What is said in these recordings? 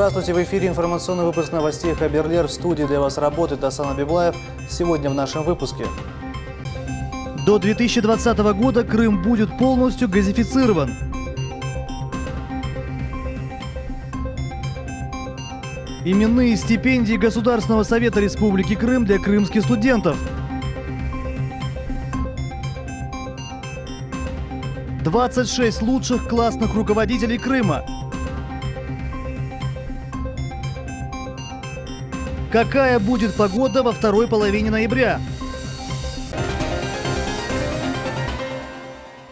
Здравствуйте, в эфире информационный выпуск новостей Хаберлер. В студии для вас работает Асан Абиблаев. Сегодня в нашем выпуске. До 2020 года Крым будет полностью газифицирован. Именные стипендии Государственного совета Республики Крым для крымских студентов. 26 лучших классных руководителей Крыма. Какая будет погода во второй половине ноября?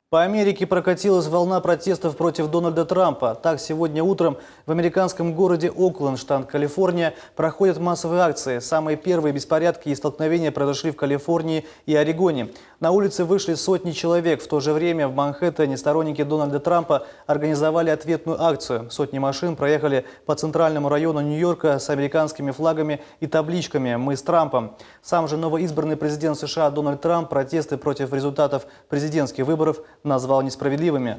По Америке прокатилась волна протестов против Дональда Трампа. Так, сегодня утром в американском городе Окленд, штат Калифорния, проходят массовые акции. Самые первые беспорядки и столкновения произошли в Калифорнии и Орегоне. На улицы вышли сотни человек. В то же время в Манхэттене сторонники Дональда Трампа организовали ответную акцию. Сотни машин проехали по центральному району Нью-Йорка с американскими флагами и табличками «Мы с Трампом». Сам же новоизбранный президент США Дональд Трамп протесты против результатов президентских выборов назвал несправедливыми.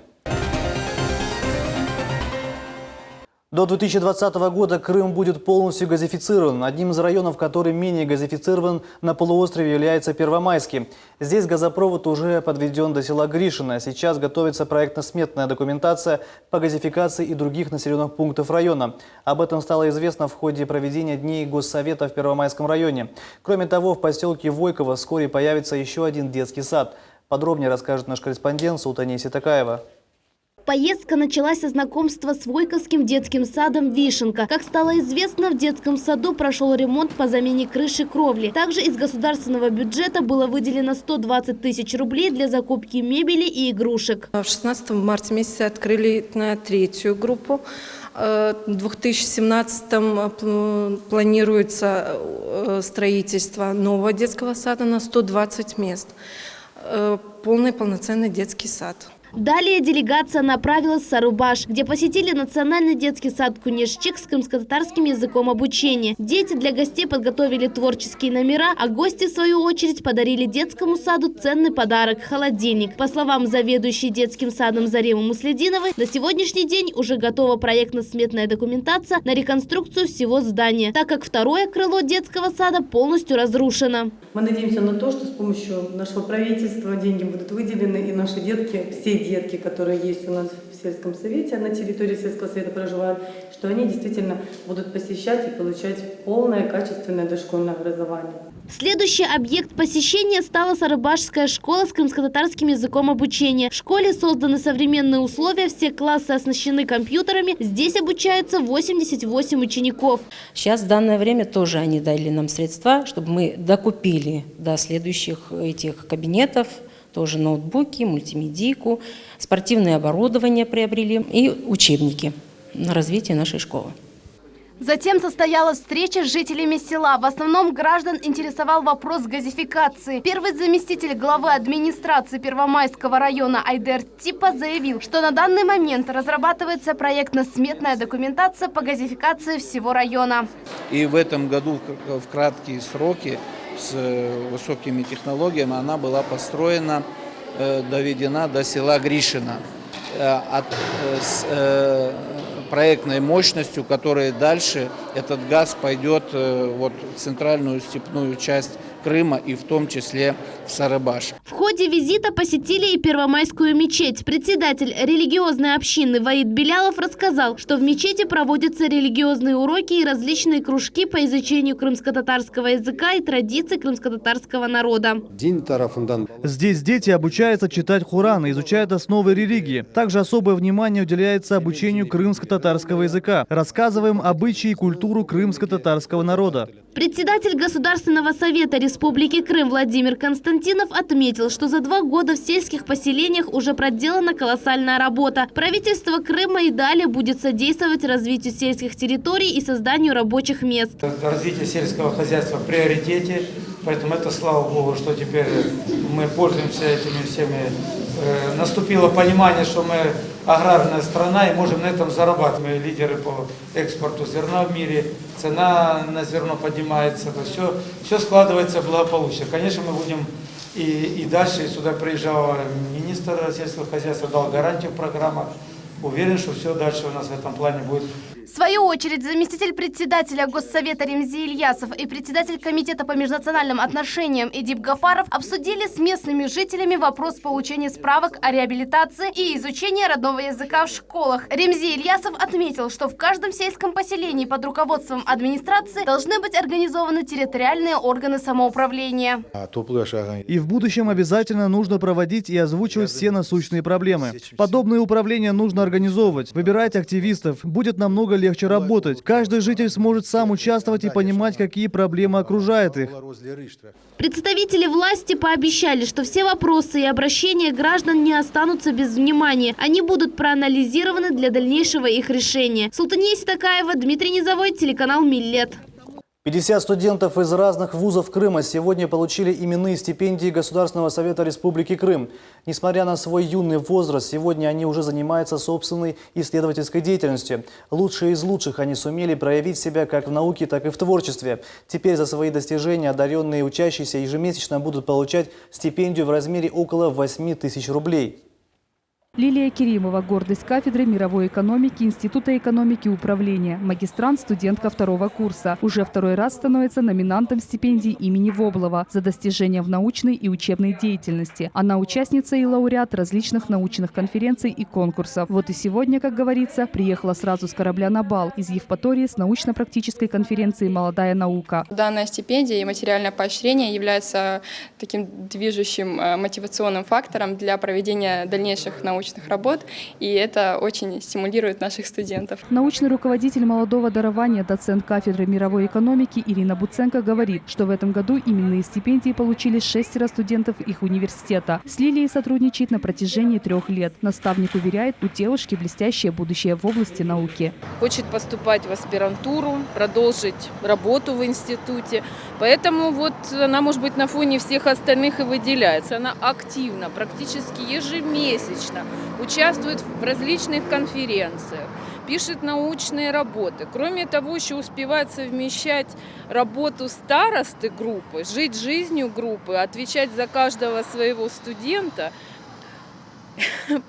До 2020 года Крым будет полностью газифицирован. Одним из районов, который менее газифицирован на полуострове, является Первомайский. Здесь газопровод уже подведен до села Гришино. Сейчас готовится проектно-сметная документация по газификации и других населенных пунктов района. Об этом стало известно в ходе проведения Дней Госсовета в Первомайском районе. Кроме того, в поселке Войково вскоре появится еще один детский сад. Подробнее расскажет наш корреспондент Султания Ситакаева. Поездка началась со знакомства с Войковским детским садом «Вишенка». Как стало известно, в детском саду прошел ремонт по замене крыши кровли. Также из государственного бюджета было выделено 120 тысяч рублей для закупки мебели и игрушек. В 16 марта месяце открыли на третью группу. В 2017 планируется строительство нового детского сада на 120 мест. Полноценный детский сад. Далее делегация направилась в Сарубаш, где посетили национальный детский сад «Кунешчик» с крымско-татарским языком обучения. Дети для гостей подготовили творческие номера, а гости, в свою очередь, подарили детскому саду ценный подарок – холодильник. По словам заведующей детским садом Заремы Муслединовой, на сегодняшний день уже готова проектно-сметная документация на реконструкцию всего здания, так как второе крыло детского сада полностью разрушено. Мы надеемся на то, что с помощью нашего правительства деньги будут выделены, и наши детки, все детки, которые есть у нас в сельском совете, на территории сельского совета проживают, что они действительно будут посещать и получать полное качественное дошкольное образование. Следующий объект посещения стала Сарыбашская школа с крымско-татарским языком обучения. В школе созданы современные условия, все классы оснащены компьютерами. Здесь обучаются 88 учеников. Сейчас в данное время тоже они дали нам средства, чтобы мы докупили до следующих этих кабинетов. Тоже ноутбуки, мультимедийку, спортивное оборудование приобрели и учебники на развитие нашей школы. Затем состоялась встреча с жителями села. В основном граждан интересовал вопрос газификации. Первый заместитель главы администрации Первомайского района Айдер Типа заявил, что на данный момент разрабатывается проектно-сметная документация по газификации всего района. И в этом году в краткие сроки с высокими технологиями она была построена, доведена до села Гришино с проектной мощностью, которая дальше этот газ пойдет вот в центральную степную часть Крыма и в том числе в Сарыбаш. В ходе визита посетили и Первомайскую мечеть. Председатель религиозной общины Ваид Белялов рассказал, что в мечети проводятся религиозные уроки и различные кружки по изучению крымско-татарского языка и традиций крымско-татарского народа. Здесь дети обучаются читать Хуран и изучают основы религии. Также особое внимание уделяется обучению крымско-татарского языка. Рассказываем обычаи и культуру крымско-татарского народа. Председатель Государственного совета Республики Крым Владимир Константинов отметил, что за 2 года в сельских поселениях уже проделана колоссальная работа. Правительство Крыма и далее будет содействовать развитию сельских территорий и созданию рабочих мест. Развитие сельского хозяйства в приоритете, поэтому это слава Богу, что теперь мы пользуемся этими всеми. Наступило понимание, что мы аграрная страна и можем на этом зарабатывать. Мы лидеры по экспорту зерна в мире, цена на зерно поднимается, все складывается благополучно. Конечно, мы будем и дальше. Сюда приезжал министр сельского хозяйства, дал гарантию в программах. Уверен, что все дальше у нас в этом плане будет. В свою очередь, заместитель председателя Госсовета Ремзи Ильясов и председатель Комитета по межнациональным отношениям Эдип Гафаров обсудили с местными жителями вопрос получения справок о реабилитации и изучения родного языка в школах. Ремзи Ильясов отметил, что в каждом сельском поселении под руководством администрации должны быть организованы территориальные органы самоуправления. И в будущем обязательно нужно проводить и озвучивать все насущные проблемы. Подобное управление нужно организовывать, выбирать активистов. Будет намного легче работать. Каждый житель сможет сам участвовать и понимать, какие проблемы окружают их. Представители власти пообещали, что все вопросы и обращения граждан не останутся без внимания. Они будут проанализированы для дальнейшего их решения. Султания Ситакаева, Дмитрий Низовой, телеканал «Миллет». 50 студентов из разных вузов Крыма сегодня получили именные стипендии Государственного совета Республики Крым. Несмотря на свой юный возраст, сегодня они уже занимаются собственной исследовательской деятельностью. Лучшие из лучших они сумели проявить себя как в науке, так и в творчестве. Теперь за свои достижения одаренные учащиеся ежемесячно будут получать стипендию в размере около 8 тысяч рублей. Лилия Керимова – гордость кафедры мировой экономики Института экономики и управления. Магистрант, студентка 2-го курса. Уже второй раз становится номинантом стипендии имени Воблова за достижения в научной и учебной деятельности. Она участница и лауреат различных научных конференций и конкурсов. Вот и сегодня, как говорится, приехала сразу с корабля на бал из Евпатории с научно-практической конференции «Молодая наука». Данная стипендия и материальное поощрение являются таким движущим мотивационным фактором для проведения дальнейших научных работ, и это очень стимулирует наших студентов. Научный руководитель молодого дарования, доцент кафедры мировой экономики Ирина Буценко говорит, что в этом году именные стипендии получили 6 студентов их университета. С Лилией сотрудничает на протяжении 3 лет. Наставник уверяет, у девушки блестящее будущее в области науки. Хочет поступать в аспирантуру, продолжить работу в институте. Поэтому вот она, может быть, на фоне всех остальных и выделяется. Она активно, практически ежемесячно участвует в различных конференциях, пишет научные работы. Кроме того, еще успевает совмещать работу старосты группы, жить жизнью группы, отвечать за каждого своего студента,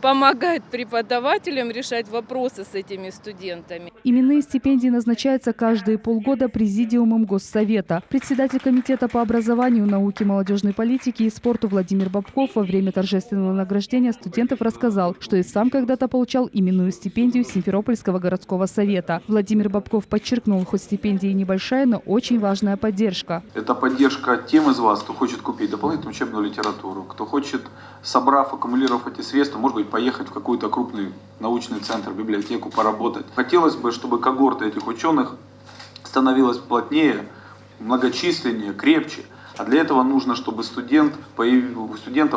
помогает преподавателям решать вопросы с этими студентами. Именные стипендии назначаются каждые полгода Президиумом Госсовета. Председатель Комитета по образованию, науке, молодежной политике и спорту Владимир Бабков во время торжественного награждения студентов рассказал, что и сам когда-то получал именную стипендию Симферопольского городского совета. Владимир Бабков подчеркнул, хоть стипендия небольшая, но очень важная поддержка. Это поддержка тем из вас, кто хочет купить дополнительную учебную литературу, кто хочет, собрав, аккумулировав эти средства, может быть, поехать в какой-то крупный научный центр, библиотеку, поработать. Хотелось бы, чтобы когорта этих ученых становилась плотнее, многочисленнее, крепче. А для этого нужно, чтобы у студента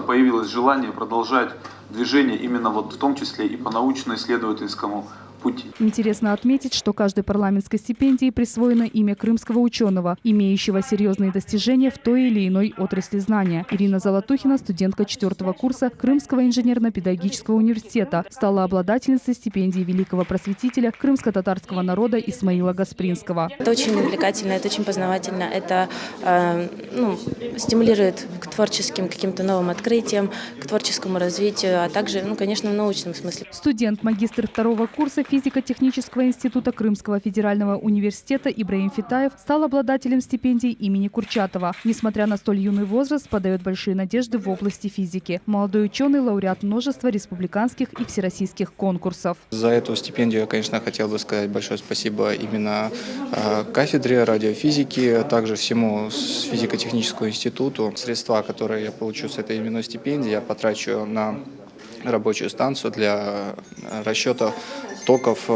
появилось желание продолжать движение именно вот в том числе и по научно-исследовательскому пути. Интересно отметить, что каждой парламентской стипендии присвоено имя крымского ученого, имеющего серьезные достижения в той или иной отрасли знания. Ирина Золотухина, студентка 4-го курса Крымского инженерно-педагогического университета, стала обладательницей стипендии великого просветителя крымско-татарского народа Исмаила Гаспринского. Это очень увлекательно, это очень познавательно, это стимулирует к творческим каким-то новым открытиям, к творческому развитию, а также, конечно, в научном смысле. Студент, магистр 2-го курса физико-технического института Крымского федерального университета Ибраим Фитаев стал обладателем стипендии имени Курчатова. Несмотря на столь юный возраст, подает большие надежды в области физики. Молодой ученый – лауреат множества республиканских и всероссийских конкурсов. За эту стипендию я, конечно, хотел бы сказать большое спасибо именно кафедре радиофизики, а также всему физико-техническому институту. Средства, которые я получу с этой именной стипендии, я потрачу на рабочую станцию для расчета токов,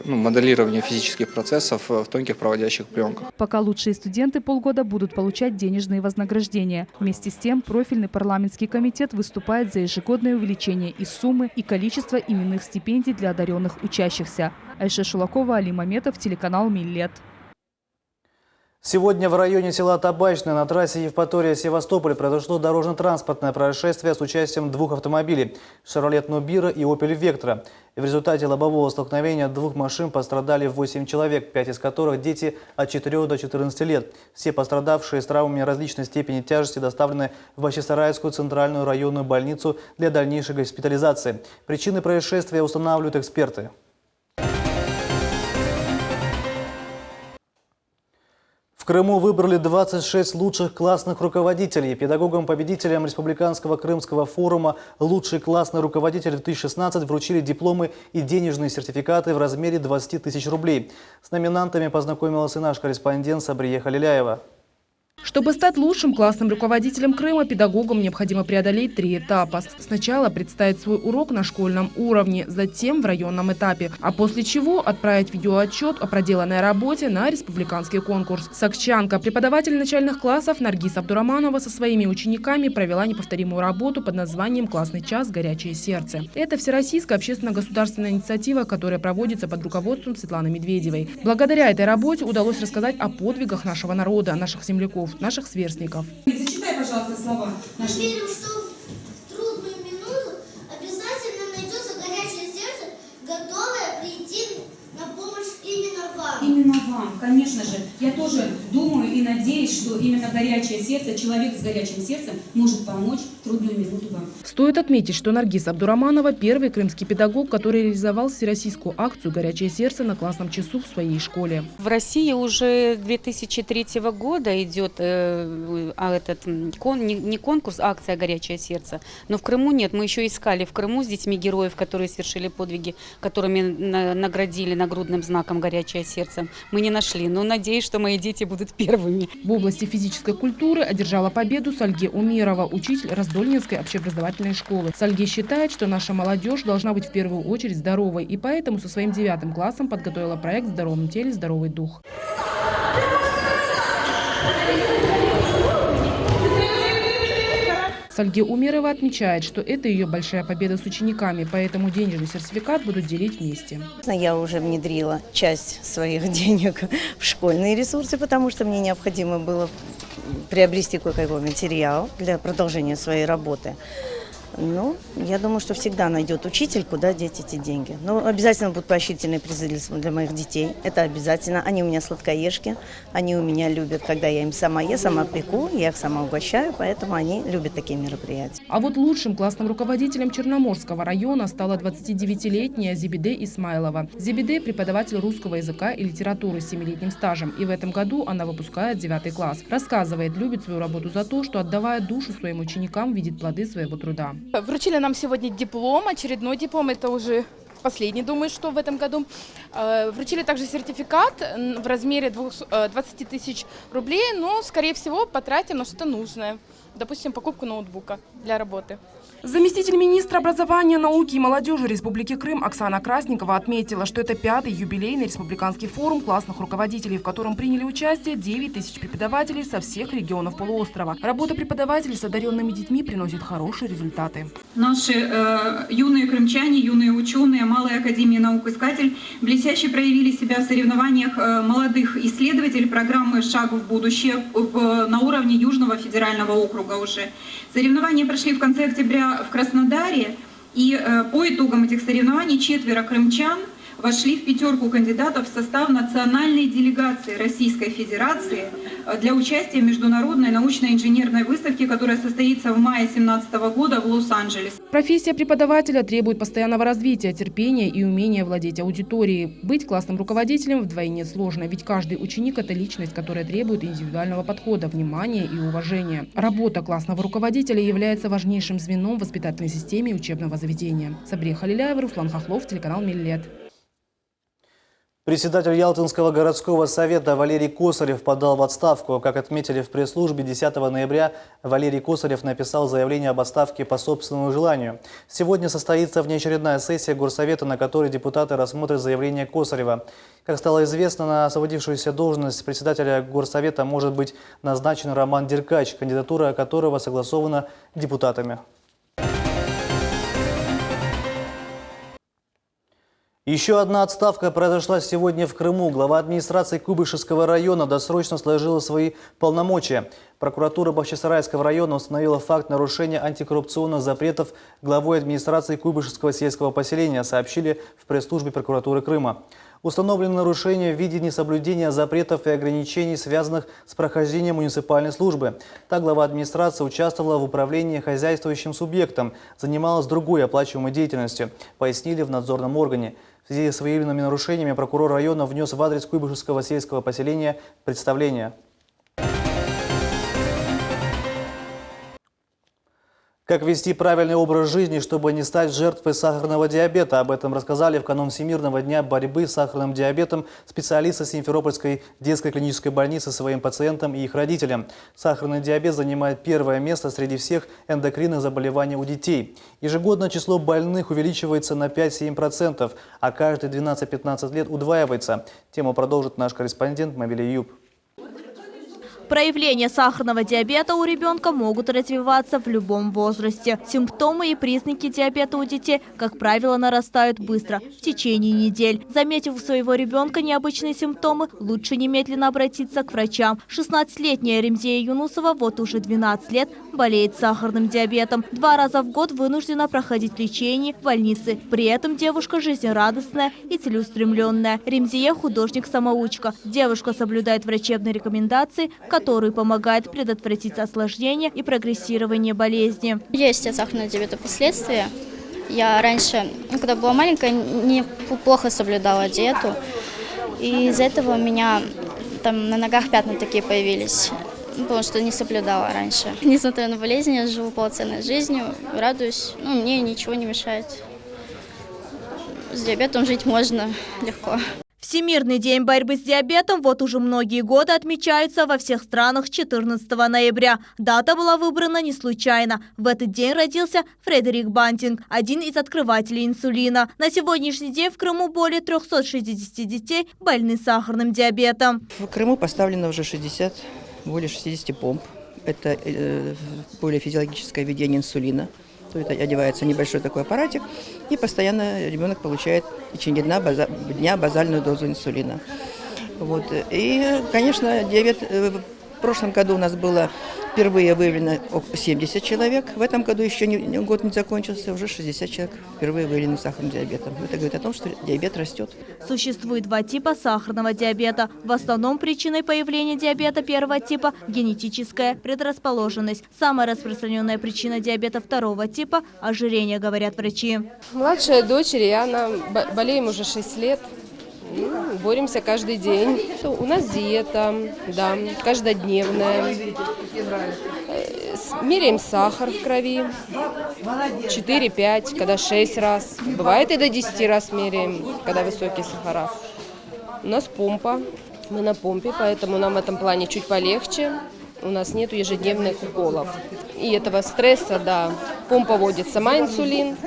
моделирования физических процессов в тонких проводящих пленках. Пока лучшие студенты полгода будут получать денежные вознаграждения. Вместе с тем, профильный парламентский комитет выступает за ежегодное увеличение и суммы, и количества именных стипендий для одаренных учащихся. Айша Шулакова, Али Маметов, телеканал «Миллет». Сегодня в районе села Табачное на трассе Евпатория-Севастополь произошло дорожно-транспортное происшествие с участием 2 автомобилей – «Шевролет Нубира» и «Опель Вектра». В результате лобового столкновения 2 машин пострадали 8 человек, 5 из которых дети от 4 до 14 лет. Все пострадавшие с травмами различной степени тяжести доставлены в Бахчисарайскую центральную районную больницу для дальнейшей госпитализации. Причины происшествия устанавливают эксперты. В Крыму выбрали 26 лучших классных руководителей. Педагогам-победителям Республиканского Крымского форума «Лучший классный руководитель-2016» вручили дипломы и денежные сертификаты в размере 20 тысяч рублей. С номинантами познакомилась и наш корреспондент Сабрия Халиляева. Чтобы стать лучшим классным руководителем Крыма, педагогам необходимо преодолеть 3 этапа. Сначала представить свой урок на школьном уровне, затем в районном этапе, а после чего отправить видеоотчет о проделанной работе на республиканский конкурс. Сакчанка, преподаватель начальных классов Наргиз Абдураманова со своими учениками провела неповторимую работу под названием «Классный час. Горячее сердце». Это всероссийская общественно-государственная инициатива, которая проводится под руководством Светланы Медведевой. Благодаря этой работе удалось рассказать о подвигах нашего народа, наших земляков, наших сверстников. Зачитай, пожалуйста, слова. Мы верим, что в трудную минуту обязательно найдется горячее сердце, готовое прийти на помощь именно вам. Именно вам, конечно же. Я тоже думаю и надеюсь, что именно горячее сердце, человек с горячим сердцем может помочь в трудную минуту вам. Стоит отметить, что Наргиз Абдураманова – первый крымский педагог, который реализовал всероссийскую акцию «Горячее сердце» на классном часу в своей школе. В России уже 2003 года идет не конкурс, а акция «Горячее сердце». Но в Крыму нет. Мы еще искали в Крыму с детьми героев, которые совершили подвиги, которыми наградили нагрудным знаком «Горячее сердце». Мы не нашли, но надеюсь, что мои дети будут первыми. В области физической культуры одержала победу Сальге Умерова, учитель Раздольнинской общеобразовательной школы. Сальге считает, что наша молодежь должна быть в первую очередь здоровой, и поэтому со своим 9 классом подготовила проект «В здоровом теле здоровый дух». Сальге Умерова отмечает, что это ее большая победа с учениками, поэтому денежный сертификат будут делить вместе. Я уже внедрила часть своих денег в школьные ресурсы, потому что мне необходимо было приобрести кое-какой материал для продолжения своей работы. Ну, я думаю, что всегда найдет учитель, куда деть эти деньги. Но обязательно будут поощрительные призы для моих детей. Это обязательно. Они у меня сладкоежки, они у меня любят, когда я им сама пеку, я их сама угощаю, поэтому они любят такие мероприятия. А вот лучшим классным руководителем Черноморского района стала 29-летняя Зибиде Исмайлова. Зибиде – преподаватель русского языка и литературы с 7-летним стажем, и в этом году она выпускает 9 класс. Рассказывает, любит свою работу за то, что, отдавая душу своим ученикам, видит плоды своего труда. Вручили нам сегодня диплом, очередной диплом, это уже последний, думаю, что в этом году. Вручили также сертификат в размере 20 тысяч рублей, но, скорее всего, потратим на что-то нужное. Допустим, покупку ноутбука для работы. Заместитель министра образования, науки и молодежи Республики Крым Оксана Красникова отметила, что это 5-й юбилейный республиканский форум классных руководителей, в котором приняли участие 9 тысяч преподавателей со всех регионов полуострова. Работа преподавателей с одаренными детьми приносит хорошие результаты. Наши юные крымчане, юные ученые, Малая академия наук «Искатель» блестяще проявили себя в соревнованиях молодых исследователей программы «Шаг в будущее» на уровне Южного федерального округа уже. Соревнования прошли в конце октября в Краснодаре, и по итогам этих соревнований 4 крымчан вошли в 5 кандидатов в состав национальной делегации Российской Федерации для участия в международной научно-инженерной выставке, которая состоится в мае 2017 года в Лос-Анджелесе. Профессия преподавателя требует постоянного развития, терпения и умения владеть аудиторией. Быть классным руководителем вдвойне сложно, ведь каждый ученик – это личность, которая требует индивидуального подхода, внимания и уважения. Работа классного руководителя является важнейшим звеном в воспитательной системе учебного заведения. Сабрия Халиляева, Руслан Хохлов, телеканал «Миллет». Председатель Ялтинского городского совета Валерий Косарев подал в отставку. Как отметили в пресс-службе, 10 ноября Валерий Косарев написал заявление об отставке по собственному желанию. Сегодня состоится внеочередная сессия горсовета, на которой депутаты рассмотрят заявление Косарева. Как стало известно, на освободившуюся должность председателя горсовета может быть назначен Роман Деркач, кандидатура которого согласована депутатами. Еще одна отставка произошла сегодня в Крыму. Глава администрации Куйбышевского района досрочно сложила свои полномочия. Прокуратура Бахчисарайского района установила факт нарушения антикоррупционных запретов главой администрации Куйбышевского сельского поселения, сообщили в пресс-службе прокуратуры Крыма. Установлены нарушения в виде несоблюдения запретов и ограничений, связанных с прохождением муниципальной службы. Так, глава администрации участвовала в управлении хозяйствующим субъектом, занималась другой оплачиваемой деятельностью, пояснили в надзорном органе. В связи с выявленными нарушениями прокурор района внес в адрес Куйбышевского сельского поселения представление. Как вести правильный образ жизни, чтобы не стать жертвой сахарного диабета? Об этом рассказали в канун Всемирного дня борьбы с сахарным диабетом специалисты Симферопольской детской клинической больницы своим пациентам и их родителям. Сахарный диабет занимает первое место среди всех эндокринных заболеваний у детей. Ежегодно число больных увеличивается на 5-7%, а каждые 12-15 лет удваивается. Тему продолжит наш корреспондент Мавиль Юб. Проявления сахарного диабета у ребенка могут развиваться в любом возрасте. Симптомы и признаки диабета у детей, как правило, нарастают быстро, в течение недель. Заметив у своего ребенка необычные симптомы, лучше немедленно обратиться к врачам. 16-летняя Ремзия Юнусова вот уже 12 лет болеет сахарным диабетом. 2 раза в год вынуждена проходить лечение в больнице. При этом девушка жизнерадостная и целеустремленная. Ремзия – художник-самоучка. Девушка соблюдает врачебные рекомендации, которые помогают предотвратить осложнения и прогрессирование болезни. Есть от сахарного диабета последствия. Я раньше, когда была маленькая, неплохо соблюдала диету. И из-за этого у меня там на ногах пятна такие появились, потому что не соблюдала раньше. Несмотря на болезнь, я живу полноценной жизнью, радуюсь. Мне ничего не мешает. С диабетом жить можно легко. Всемирный день борьбы с диабетом вот уже многие годы отмечается во всех странах 14 ноября. Дата была выбрана не случайно. В этот день родился Фредерик Бантинг, один из открывателей инсулина. На сегодняшний день в Крыму более 360 детей больны сахарным диабетом. В Крыму поставлено уже более 60 помп. Это более физиологическое введение инсулина. Это одевается небольшой такой аппаратик, и постоянно ребенок получает в течение дня базальную дозу инсулина. Вот. И, конечно, диабет в прошлом году у нас было впервые выявлено 70 человек. В этом году еще год не закончился, уже 60 человек впервые выявлены сахарным диабетом. Это говорит о том, что диабет растет. Существует 2 типа сахарного диабета. В основном причиной появления диабета первого типа – генетическая предрасположенность. Самая распространенная причина диабета второго типа – ожирение, говорят врачи. Младшая дочь Риана, болеем уже 6 лет. Боремся каждый день. У нас диета, да, каждодневная. Меряем сахар в крови. 4-5, когда 6 раз. Бывает и до 10 раз меряем, когда высокие сахара. У нас помпа. Мы на помпе, поэтому нам в этом плане чуть полегче. У нас нет ежедневных уколов. И этого стресса, да. Помпа вводит сама инсулин.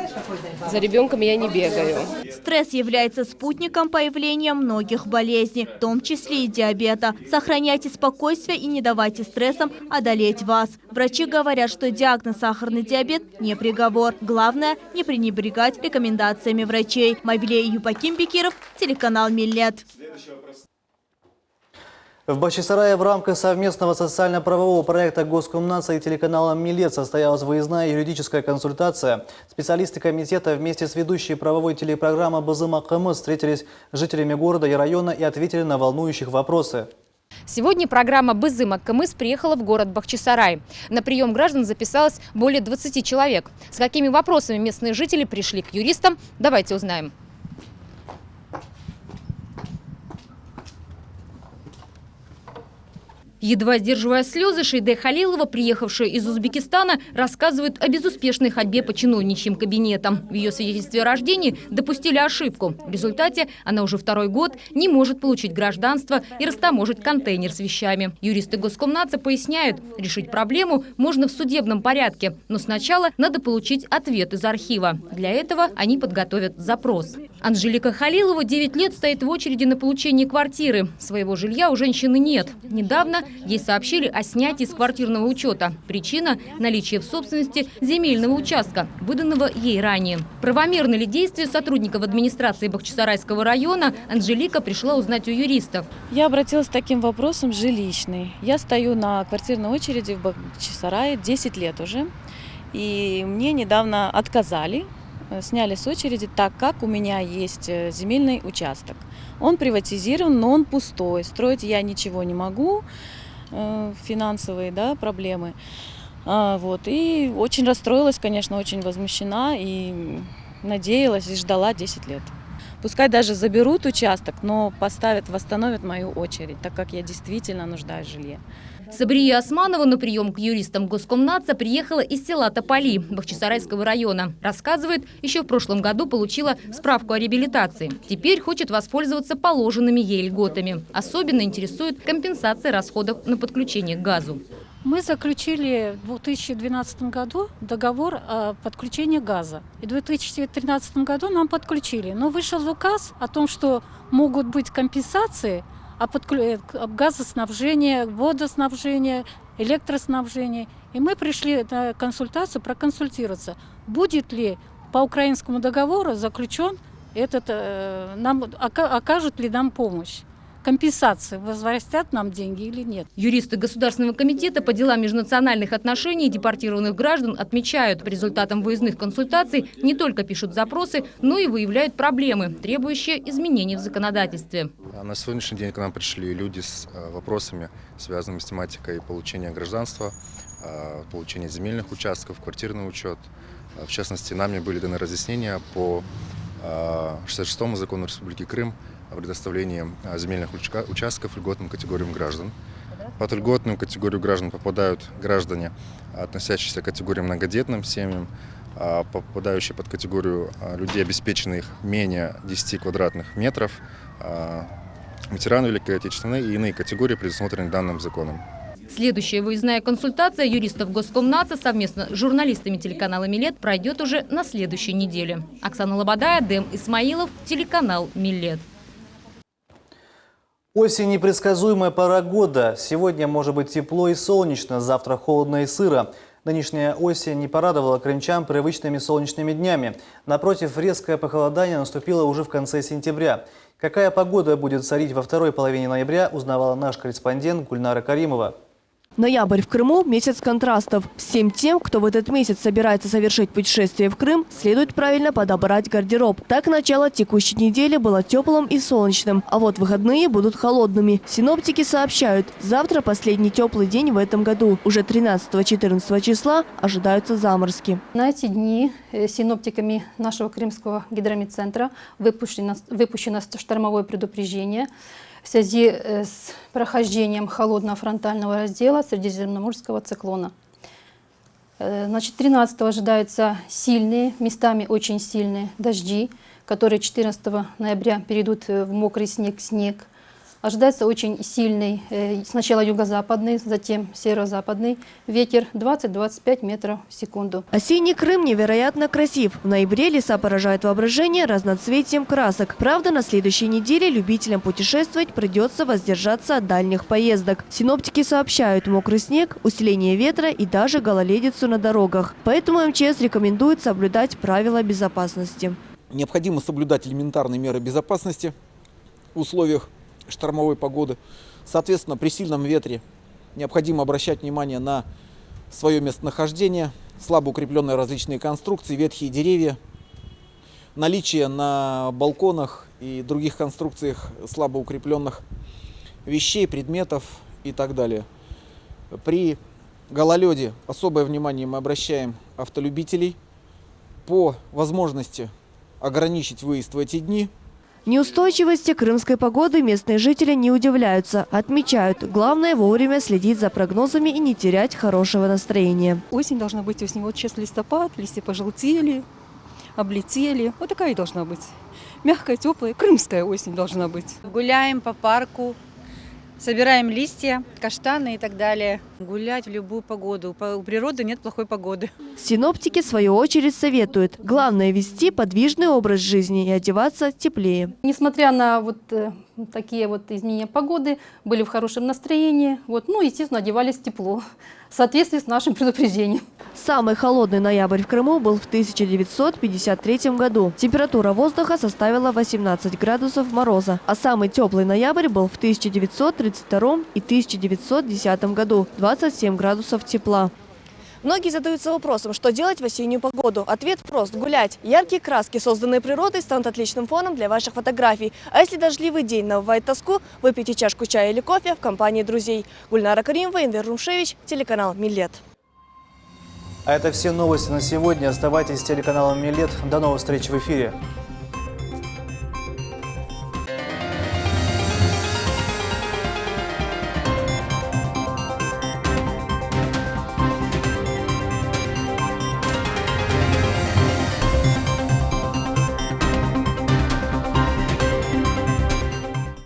За ребенком я не бегаю. Стресс является спутником появления многих болезней, в том числе и диабета. Сохраняйте спокойствие и не давайте стрессам одолеть вас. Врачи говорят, что диагноз сахарный диабет не приговор. Главное – не пренебрегать рекомендациями врачей. Мавиль Юб, Бекиров, телеканал Миллет. В Бахчисарае в рамках совместного социально-правового проекта Госкомнадзора и телеканала «Миллет» состоялась выездная юридическая консультация. Специалисты комитета вместе с ведущей правовой телепрограммы «Базыма КМ» встретились с жителями города и района и ответили на волнующих вопросы. Сегодня программа «Базыма КМС» приехала в город Бахчисарай. На прием граждан записалось более 20 человек. С какими вопросами местные жители пришли к юристам, давайте узнаем. Едва сдерживая слезы, Шейде Халилова, приехавшая из Узбекистана, рассказывает о безуспешной ходьбе по чиновничьим кабинетам. В ее свидетельстве о рождении допустили ошибку. В результате она уже 2-й год не может получить гражданство и растаможить контейнер с вещами. Юристы Госкомнадзора поясняют, решить проблему можно в судебном порядке, но сначала надо получить ответ из архива. Для этого они подготовят запрос. Анжелика Халилова 9 лет стоит в очереди на получение квартиры. Своего жилья у женщины нет. Недавно ей сообщили о снятии с квартирного учета. Причина – наличие в собственности земельного участка, выданного ей ранее. Правомерны ли действия сотрудников администрации Бахчисарайского района, Анжелика пришла узнать у юристов. Я обратилась с таким вопросом жилищный. Я стою на квартирной очереди в Бахчисарае 10 лет уже. И мне недавно отказали, сняли с очереди, так как у меня есть земельный участок. Он приватизирован, но он пустой. Строить я ничего не могу, финансовые, да, проблемы. Вот. И очень расстроилась, конечно, очень возмущена и надеялась и ждала 10 лет. Пускай даже заберут участок, но поставят, восстановят мою очередь, так как я действительно нуждаюсь в жилье. Сабрия Османова на прием к юристам Госкомнадза приехала из села Тополи Бахчисарайского района. Рассказывает, еще в прошлом году получила справку о реабилитации. Теперь хочет воспользоваться положенными ей льготами. Особенно интересует компенсация расходов на подключение к газу. Мы заключили в 2012 году договор о подключении газа. И в 2013 году нам подключили. Но вышел указ о том, что могут быть компенсации об газоснабжении, водоснабжении, электроснабжении. И мы пришли на консультацию проконсультироваться, будет ли по украинскому договору заключен окажут ли нам помощь. Компенсации, возвратят нам деньги или нет. Юристы Государственного комитета по делам межнациональных отношений депортированных граждан отмечают, по результатам выездных консультаций не только пишут запросы, но и выявляют проблемы, требующие изменений в законодательстве. На сегодняшний день к нам пришли люди с вопросами, связанными с тематикой получения гражданства, получения земельных участков, квартирный учет. В частности, нами были даны разъяснения по 66-му закону Республики Крым о предоставлении земельных участков льготным категориям граждан. Под льготную категорию граждан попадают граждане, относящиеся к категории многодетным семьям, попадающие под категорию людей, обеспеченных менее 10 квадратных метров, ветераны Великой Отечественной и иные категории, предусмотренные данным законом. Следующая выездная консультация юристов Госкомнадза совместно с журналистами телеканала «Милет» пройдет уже на следующей неделе. Оксана Лободая, Дэм Исмаилов, телеканал «Милет». Осень – непредсказуемая пора года. Сегодня может быть тепло и солнечно, завтра холодно и сыро. Нынешняя осень не порадовала крымчан привычными солнечными днями. Напротив, резкое похолодание наступило уже в конце сентября. Какая погода будет царить во второй половине ноября, узнавала наш корреспондент Гульнара Каримова. Ноябрь в Крыму – месяц контрастов. Всем тем, кто в этот месяц собирается совершить путешествие в Крым, следует правильно подобрать гардероб. Так, начало текущей недели было теплым и солнечным, а вот выходные будут холодными. Синоптики сообщают, завтра последний теплый день в этом году. Уже 13-14 числа ожидаются заморозки. На эти дни синоптиками нашего Крымского гидрометцентра выпущено штормовое предупреждение в связи с прохождением холодного фронтального раздела Средиземноморского циклона. Значит, 13 ожидаются сильные, местами очень сильные дожди, которые 14 ноября перейдут в мокрый снег. Ожидается очень сильный, сначала юго-западный, затем северо-западный ветер 20-25 метров в секунду. Осенний Крым невероятно красив. В ноябре леса поражают воображение разноцветием красок. Правда, на следующей неделе любителям путешествовать придется воздержаться от дальних поездок. Синоптики сообщают мокрый снег, усиление ветра и даже гололедицу на дорогах. Поэтому МЧС рекомендует соблюдать правила безопасности. Необходимо соблюдать элементарные меры безопасности в условиях штормовой погоды. Соответственно, при сильном ветре необходимо обращать внимание на свое местонахождение, слабо укрепленные различные конструкции, ветхие деревья, наличие на балконах и других конструкциях слабо укрепленных вещей, предметов и так далее. При гололеде особое внимание мы обращаем автолюбителей. По возможности ограничить выезд в эти дни. Неустойчивости крымской погоды местные жители не удивляются. Отмечают, главное вовремя следить за прогнозами и не терять хорошего настроения. Осень должна быть осень. Вот сейчас листопад, листья пожелтели, облетели. Вот такая и должна быть. Мягкая, теплая, крымская осень должна быть. Гуляем по парку, собираем листья, каштаны и так далее. Гулять в любую погоду. У природы нет плохой погоды. Синоптики, в свою очередь, советуют. Главное – вести подвижный образ жизни и одеваться теплее. Несмотря на такие изменения погоды, были в хорошем настроении. Естественно, одевались тепло в соответствии с нашим предупреждением. Самый холодный ноябрь в Крыму был в 1953 году. Температура воздуха составила 18 градусов мороза. А самый теплый ноябрь был в 1932 и 1910 году – 27 градусов тепла. Многие задаются вопросом, что делать в осеннюю погоду. Ответ прост – гулять. Яркие краски, созданные природой, станут отличным фоном для ваших фотографий. А если дождливый день навевает тоску, выпейте чашку чая или кофе в компании друзей. Гульнара Каримова, Энвер Румшевич, телеканал «Милет». А это все новости на сегодня. Оставайтесь с телеканалом «Милет». До новых встреч в эфире.